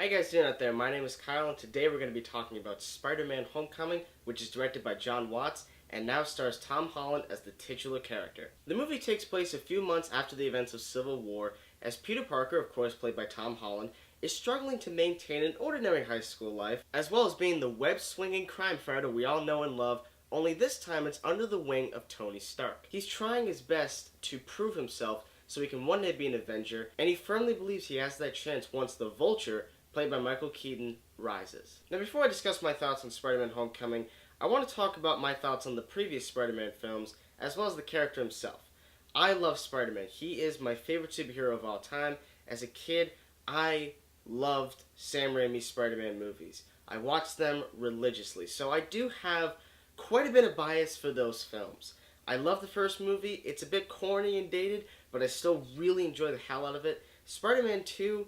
How you guys doing out there? My name is Kyle, and today we're going to be talking about Spider-Man Homecoming, which is directed by Jon Watts, and now stars Tom Holland as the titular character. The movie takes place a few months after the events of Civil War, as Peter Parker, of course played by Tom Holland, is struggling to maintain an ordinary high school life, as well as being the web-swinging crime fighter we all know and love, only this time it's under the wing of Tony Stark. He's trying his best to prove himself so he can one day be an Avenger, and he firmly believes he has that chance once the Vulture, played by Michael Keaton, rises. Now before I discuss my thoughts on Spider-Man Homecoming, I want to talk about my thoughts on the previous Spider-Man films, as well as the character himself. I love Spider-Man. He is my favorite superhero of all time. As a kid, I loved Sam Raimi's Spider-Man movies. I watched them religiously, so I do have quite a bit of bias for those films. I love the first movie. It's a bit corny and dated, but I still really enjoy the hell out of it. Spider-Man 2,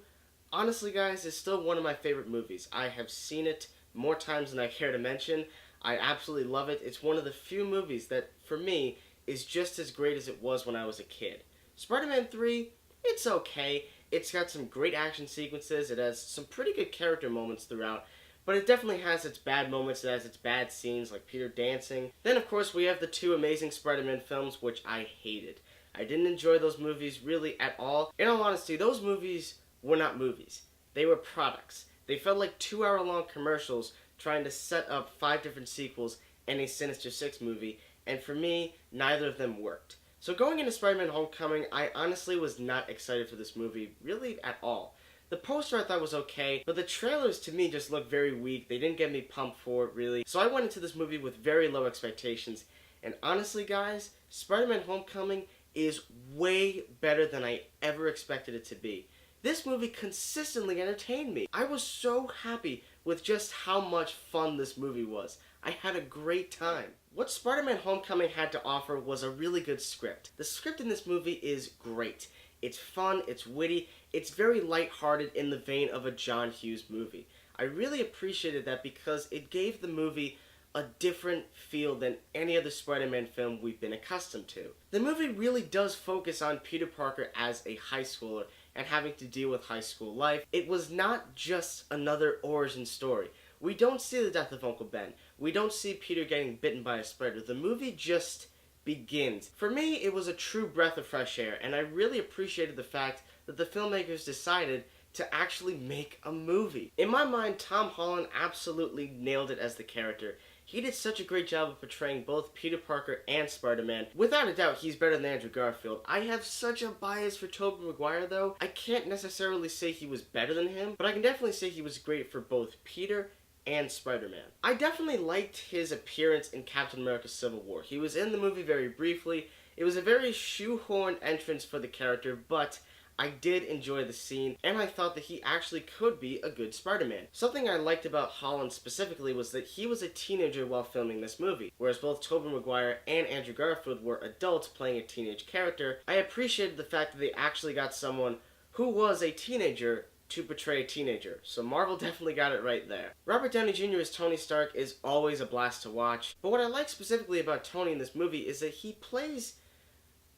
honestly guys, is still one of my favorite movies. I have seen it more times than I care to mention. I absolutely love it. It's one of the few movies that, for me, is just as great as it was when I was a kid. Spider-Man 3, it's okay. It's got some great action sequences. It has some pretty good character moments throughout. But it definitely has its bad moments. It has its bad scenes, like Peter dancing. Then, of course, we have the two Amazing Spider-Man films, which I hated. I didn't enjoy those movies really at all. In all honesty, those movies were not movies. They were products. They felt like 2-hour-long commercials trying to set up 5 different sequels and a Sinister Six movie, and for me, neither of them worked. So going into Spider-Man Homecoming, I honestly was not excited for this movie, really at all. The poster I thought was okay, but the trailers to me just looked very weak. They didn't get me pumped for it, really. So I went into this movie with very low expectations, and honestly guys, Spider-Man Homecoming is way better than I ever expected it to be. This movie consistently entertained me. I was so happy with just how much fun this movie was. I had a great time. What Spider-Man Homecoming had to offer was a really good script. The script in this movie is great. It's fun, it's witty, it's very lighthearted in the vein of a John Hughes movie. I really appreciated that because it gave the movie a different feel than any other Spider-Man film we've been accustomed to. The movie really does focus on Peter Parker as a high schooler and having to deal with high school life. It was not just another origin story. We don't see the death of Uncle Ben. We don't see Peter getting bitten by a spider. The movie just begins. For me, it was a true breath of fresh air, and I really appreciated the fact that the filmmakers decided to actually make a movie. In my mind, Tom Holland absolutely nailed it as the character. He did such a great job of portraying both Peter Parker and Spider-Man. Without a doubt, he's better than Andrew Garfield. I have such a bias for Tobey Maguire, though. I can't necessarily say he was better than him, but I can definitely say he was great for both Peter and Spider-Man. I definitely liked his appearance in Captain America Civil War. He was in the movie very briefly. It was a very shoehorned entrance for the character, but I did enjoy the scene, and I thought that he actually could be a good Spider-Man. Something I liked about Holland specifically was that he was a teenager while filming this movie. Whereas both Tobey Maguire and Andrew Garfield were adults playing a teenage character, I appreciated the fact that they actually got someone who was a teenager to portray a teenager. So Marvel definitely got it right there. Robert Downey Jr. as Tony Stark is always a blast to watch, but what I like specifically about Tony in this movie is that he plays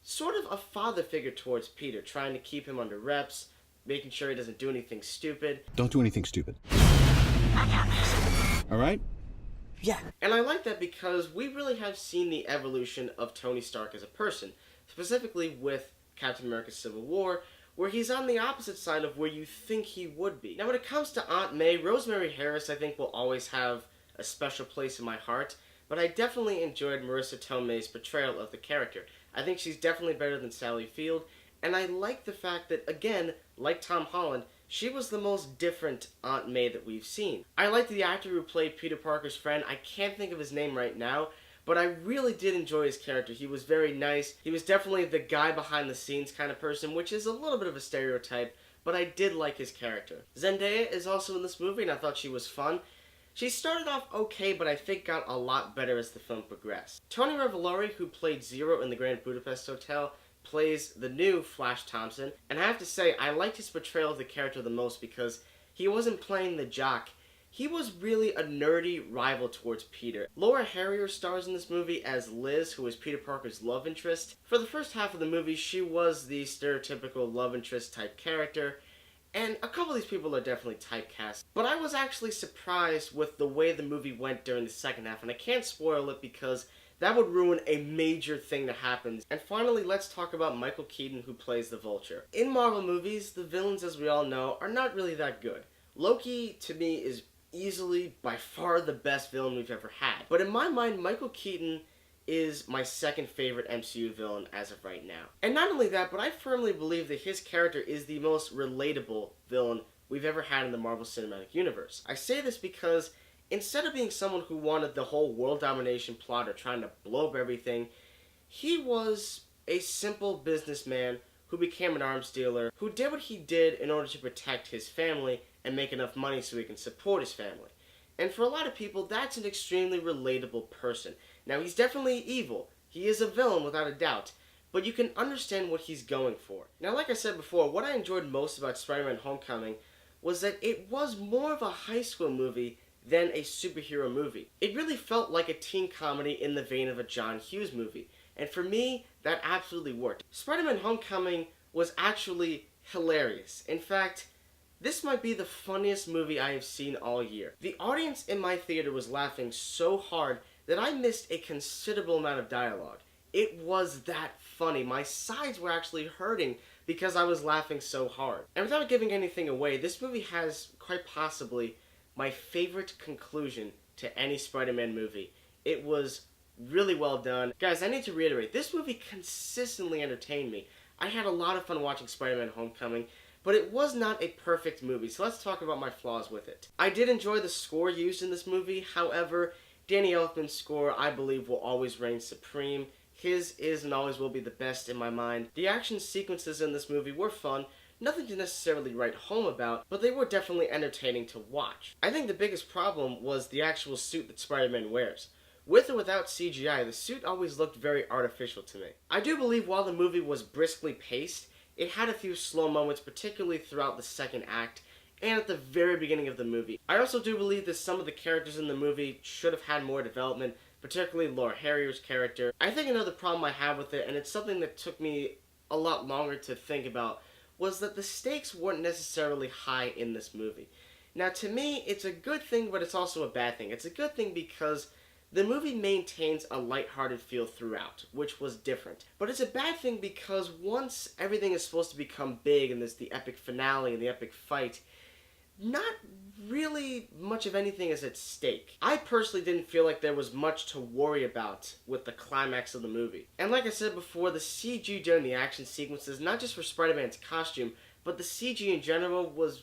sort of a father figure towards Peter, trying to keep him under reps, making sure he doesn't do anything stupid. Don't do anything stupid. I got this. All right? Yeah. And I like that because we really have seen the evolution of Tony Stark as a person, specifically with Captain America Civil War, where he's on the opposite side of where you think he would be. Now when it comes to Aunt May, Rosemary Harris I think will always have a special place in my heart, but I definitely enjoyed Marisa Tomei's portrayal of the character. I think she's definitely better than Sally Field, and I like the fact that, again, like Tom Holland, she was the most different Aunt May that we've seen. I like the actor who played Peter Parker's friend. I can't think of his name right now, but I really did enjoy his character. He was very nice. He was definitely the guy behind the scenes kind of person, which is a little bit of a stereotype, but I did like his character. Zendaya is also in this movie, and I thought she was fun. She started off okay, but I think got a lot better as the film progressed. Tony Revolori, who played Zero in the Grand Budapest Hotel, plays the new Flash Thompson, and I have to say, I liked his portrayal of the character the most because he wasn't playing the jock. He was really a nerdy rival towards Peter. Laura Harrier stars in this movie as Liz, who is Peter Parker's love interest. For the first half of the movie, she was the stereotypical love interest type character, And a couple of these people are definitely typecast. But I was actually surprised with the way the movie went during the second half, and I can't spoil it because that would ruin a major thing that happens. And finally, let's talk about Michael Keaton, who plays the Vulture. In Marvel movies, the villains, as we all know, are not really that good. Loki, to me, is easily, by far, the best villain we've ever had. But in my mind, Michael Keaton is my second favorite MCU villain as of right now. And not only that, but I firmly believe that his character is the most relatable villain we've ever had in the Marvel Cinematic Universe. I say this because instead of being someone who wanted the whole world domination plot or trying to blow up everything, he was a simple businessman who became an arms dealer, who did what he did in order to protect his family and make enough money so he can support his family. And for a lot of people, that's an extremely relatable person. Now, he's definitely evil. He is a villain without a doubt. But you can understand what he's going for. Now, like I said before, what I enjoyed most about Spider-Man Homecoming was that it was more of a high school movie than a superhero movie. It really felt like a teen comedy in the vein of a John Hughes movie. And for me, that absolutely worked. Spider-Man Homecoming was actually hilarious. In fact, this might be the funniest movie I have seen all year. The audience in my theater was laughing so hard that I missed a considerable amount of dialogue. It was that funny. My sides were actually hurting because I was laughing so hard. And without giving anything away, this movie has quite possibly my favorite conclusion to any Spider-Man movie. It was really well done. Guys, I need to reiterate, this movie consistently entertained me. I had a lot of fun watching Spider-Man Homecoming, but it was not a perfect movie, so let's talk about my flaws with it. I did enjoy the score used in this movie. However, Danny Elfman's score, I believe, will always reign supreme. His is and always will be the best in my mind. The action sequences in this movie were fun, nothing to necessarily write home about, but they were definitely entertaining to watch. I think the biggest problem was the actual suit that Spider-Man wears. With or without CGI, the suit always looked very artificial to me. I do believe while the movie was briskly paced, it had a few slow moments, particularly throughout the second act, and at the very beginning of the movie. I also do believe that some of the characters in the movie should have had more development, particularly Laura Harrier's character. I think another problem I have with it, and it's something that took me a lot longer to think about, was that the stakes weren't necessarily high in this movie. Now, to me, it's a good thing, but it's also a bad thing. It's a good thing because the movie maintains a lighthearted feel throughout, which was different. But it's a bad thing because once everything is supposed to become big and there's the epic finale and the epic fight, not really much of anything is at stake. I personally didn't feel like there was much to worry about with the climax of the movie. And like I said before, the CG during the action sequences, not just for Spider-Man's costume, but the CG in general was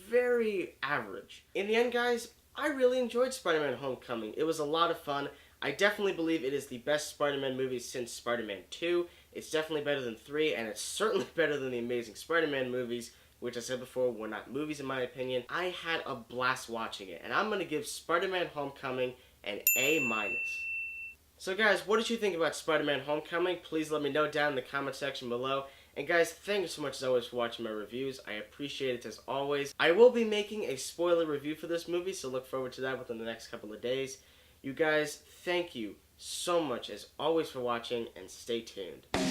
very average. In the end, guys, I really enjoyed Spider-Man Homecoming. It was a lot of fun. I definitely believe it is the best Spider-Man movie since Spider-Man 2. It's definitely better than 3, and it's certainly better than the Amazing Spider-Man movies, which I said before were not movies in my opinion. I had a blast watching it, and I'm going to give Spider-Man Homecoming an A-. So guys, what did you think about Spider-Man Homecoming? Please let me know down in the comment section below. And guys, thank you so much as always for watching my reviews. I appreciate it as always. I will be making a spoiler review for this movie, so look forward to that within the next couple of days. You guys, thank you so much as always for watching, and stay tuned.